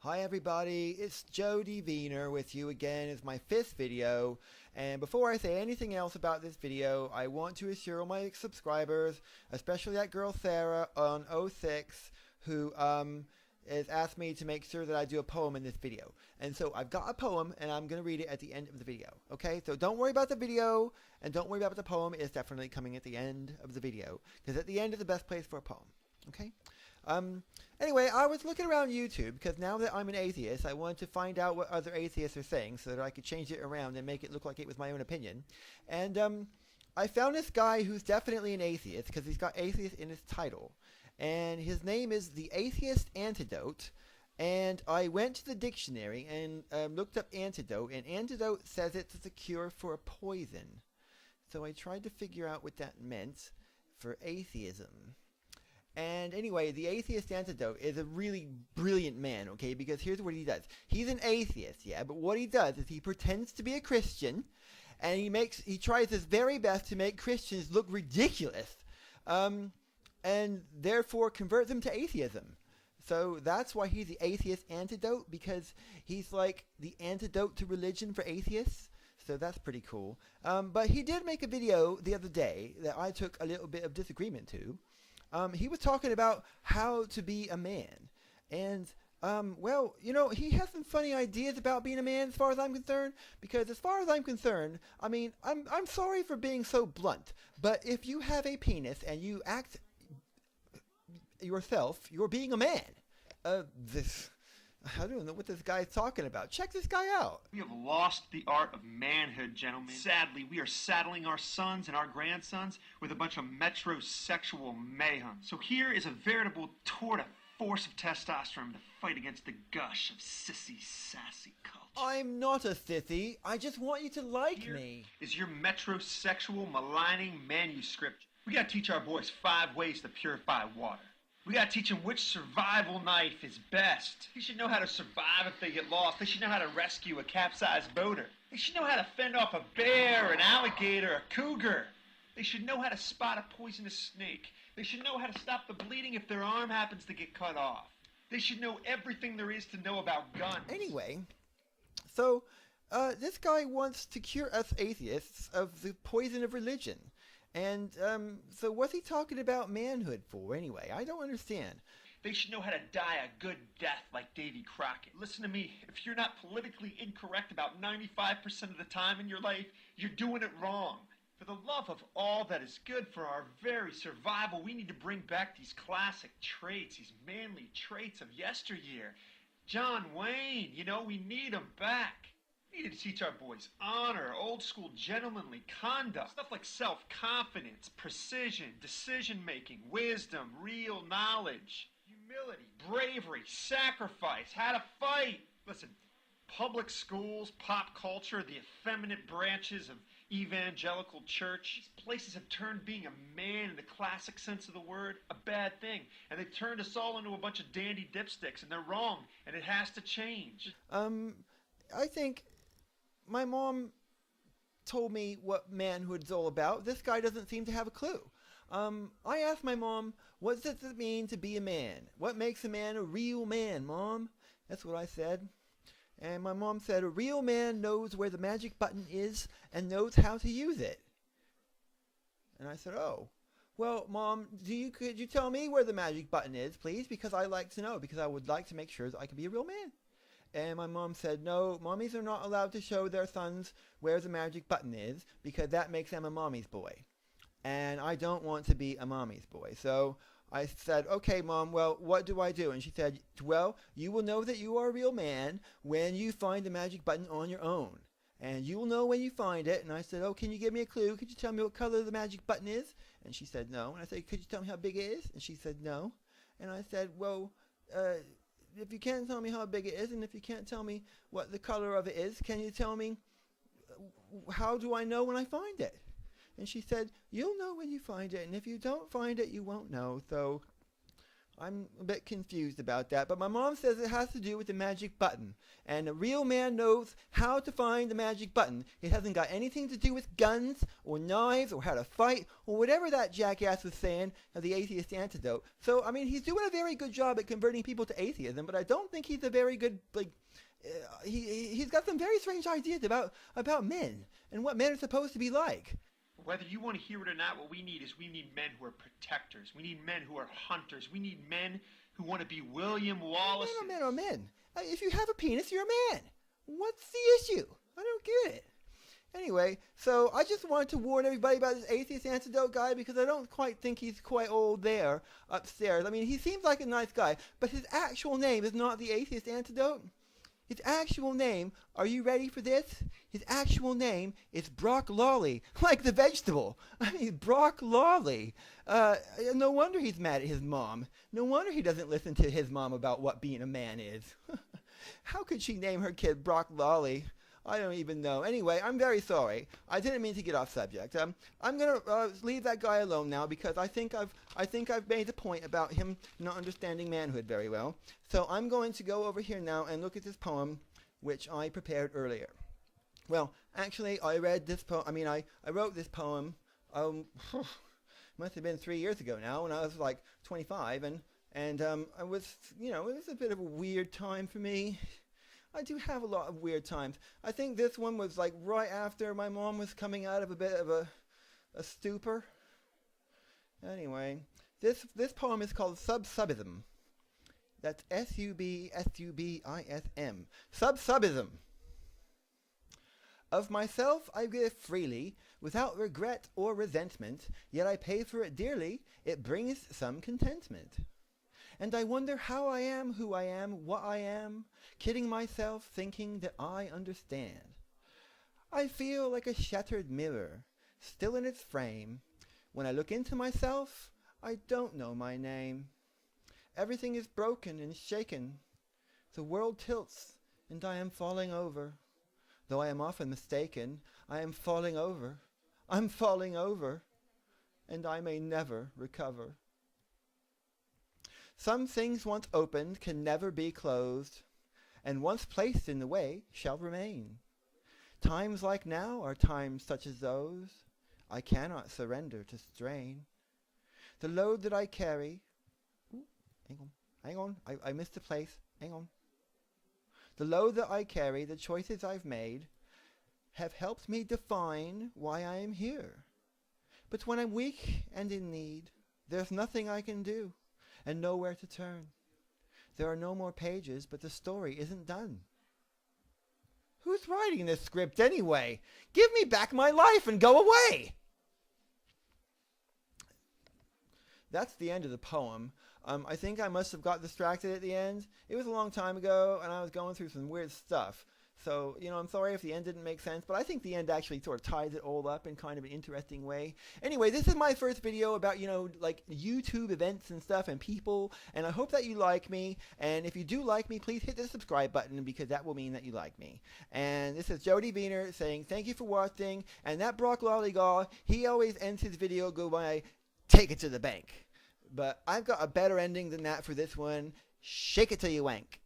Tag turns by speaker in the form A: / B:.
A: Hi everybody, it's Jody Weiner with you again. It's my 5th video, and before I say anything else about this video, I want to assure all my subscribers, especially that girl Sarah on 06, who has asked me to make sure that I do a poem in this video. And so I've got a poem, and I'm going to read it at the end of the video, okay? So don't worry about the video, and don't worry about the poem. It's definitely coming at the end of the video, because at the end is the best place for a poem, okay? Anyway, I was looking around YouTube because now that I'm an atheist, I wanted to find out what other atheists are saying so that I could change it around and make it look like it was my own opinion. And I found this guy who's definitely an atheist because he's got atheist in his title. And his name is The Atheist Antidote. And I went to the dictionary and looked up antidote, and antidote says it's a cure for a poison. So I tried to figure out what that meant for atheism. And anyway, the Atheist Antidote is a really brilliant man, okay? Because here's what he does. He's an atheist, yeah, but what he does is he pretends to be a Christian, and he tries his very best to make Christians look ridiculous, and therefore convert them to atheism. So that's why he's the Atheist Antidote, because he's like the antidote to religion for atheists. So that's pretty cool. But he did make a video the other day that I took a little bit of disagreement to. He was talking about how to be a man. And, well, you know, he has some funny ideas about being a man as far as I'm concerned. Because as far as I'm concerned, I mean, I'm sorry for being so blunt. But if you have a penis and you act yourself, you're being a man. I don't know what this guy's talking about. Check this guy out.
B: We have lost the art of manhood, gentlemen. Sadly, we are saddling our sons and our grandsons with a bunch of metrosexual mayhem. So here is a veritable tour de force of testosterone to fight against the gush of sissy, sassy culture.
A: I'm not a sissy. I just want you to like me.
B: Is your metrosexual maligning manuscript. We gotta teach our boys 5 ways to purify water. We gotta teach them which survival knife is best. They should know how to survive if they get lost. They should know how to rescue a capsized boater. They should know how to fend off a bear, an alligator, a cougar. They should know how to spot a poisonous snake. They should know how to stop the bleeding if their arm happens to get cut off. They should know everything there is to know about guns.
A: Anyway, so this guy wants to cure us atheists of the poison of religion. And so what's he talking about manhood for anyway? I don't understand.
B: They should know how to die a good death like Davy Crockett. Listen to me, if you're not politically incorrect about 95% of the time in your life, you're doing it wrong. For the love of all that is good for our very survival, we need to bring back these classic traits, these manly traits of yesteryear. John Wayne, you know, we need them back. We need to teach our boys honor, old school gentlemanly conduct, stuff like self-confidence, precision, decision-making, wisdom, real knowledge, humility, bravery, sacrifice, how to fight. Listen, public schools, pop culture, the effeminate branches of evangelical church, these places have turned being a man in the classic sense of the word a bad thing. And they've turned us all into a bunch of dandy dipsticks, and they're wrong, and it has to change.
A: I think my mom told me what manhood's all about. This guy doesn't seem to have a clue. I asked my mom, what does it mean to be a man? What makes a man a real man, Mom? That's what I said. And my mom said, a real man knows where the magic button is and knows how to use it. And I said, oh. Well, Mom, could you tell me where the magic button is, please? Because I like to know, because I would like to make sure that I can be a real man. And my mom said, no, mommies are not allowed to show their sons where the magic button is because that makes them a mommy's boy. And I don't want to be a mommy's boy. So I said, okay, Mom, well, what do I do? And she said, well, you will know that you are a real man when you find the magic button on your own. And you will know when you find it. And I said, oh, can you give me a clue? Could you tell me what color the magic button is? And she said, no. And I said, could you tell me how big it is? And she said, no. And I said, well, if you can't tell me how big it is, and if you can't tell me what the color of it is, can you tell me how do I know when I find it? And she said, you'll know when you find it, and if you don't find it, you won't know. So I'm a bit confused about that, but my mom says it has to do with the magic button. And a real man knows how to find the magic button. It hasn't got anything to do with guns or knives or how to fight or whatever that jackass was saying of the atheist antidote. So, I mean, he's doing a very good job at converting people to atheism, but I don't think he's a very good, he's got some very strange ideas about men and what men are supposed to be like.
B: Whether you want to hear it or not, what we need men who are protectors. We need men who are hunters. We need men who want to be William Wallace.
A: Men are men. If you have a penis, you're a man. What's the issue? I don't get it. Anyway, so I just wanted to warn everybody about this atheist antidote guy because I don't quite think he's quite old there upstairs. I mean, he seems like a nice guy, but his actual name is not the atheist antidote. His actual name, are you ready for this? His actual name is Brock Lolly, like the vegetable. I mean, Brock Lolly. No wonder he's mad at his mom. No wonder he doesn't listen to his mom about what being a man is. How could she name her kid Brock Lolly? I don't even know. Anyway, I'm very sorry. I didn't mean to get off subject. I'm gonna leave that guy alone now because I think I've made the point about him not understanding manhood very well. So I'm going to go over here now and look at this poem, which I prepared earlier. Well, actually, I read this poem. I mean, I wrote this poem. Must have been 3 years ago now, when I was like 25, and I was, it was a bit of a weird time for me. I do have a lot of weird times. I think this one was like right after my mom was coming out of a bit of a stupor. Anyway, this poem is called Subsubism. That's S-U-B-S-U-B-I-S-M. Subsubism. Of myself I give freely, without regret or resentment, yet I pay for it dearly, it brings some contentment. And I wonder how I am, who I am, what I am, kidding myself, thinking that I understand. I feel like a shattered mirror, still in its frame. When I look into myself, I don't know my name. Everything is broken and shaken. The world tilts, and I am falling over. Though I am often mistaken, I am falling over. I'm falling over, and I may never recover. Some things once opened can never be closed, and once placed in the way shall remain. Times like now are times such as those. I cannot surrender to strain. The load that I carry... Hang on, I missed a place. Hang on. The load that I carry, the choices I've made, have helped me define why I am here. But when I'm weak and in need, there's nothing I can do, and nowhere to turn. There are no more pages, but the story isn't done. Who's writing this script anyway? Give me back my life and go away! That's the end of the poem. I think I must have got distracted at the end. It was a long time ago, and I was going through some weird stuff. So, I'm sorry if the end didn't make sense, but I think the end actually sort of ties it all up in kind of an interesting way. Anyway, this is my first video about, like YouTube events and stuff and people, and I hope that you like me. And if you do like me, please hit the subscribe button because that will mean that you like me. And this is Jody Weiner saying thank you for watching. And that Brock Lollygaw, he always ends his video go by, take it to the bank. But I've got a better ending than that for this one. Shake it till you wank.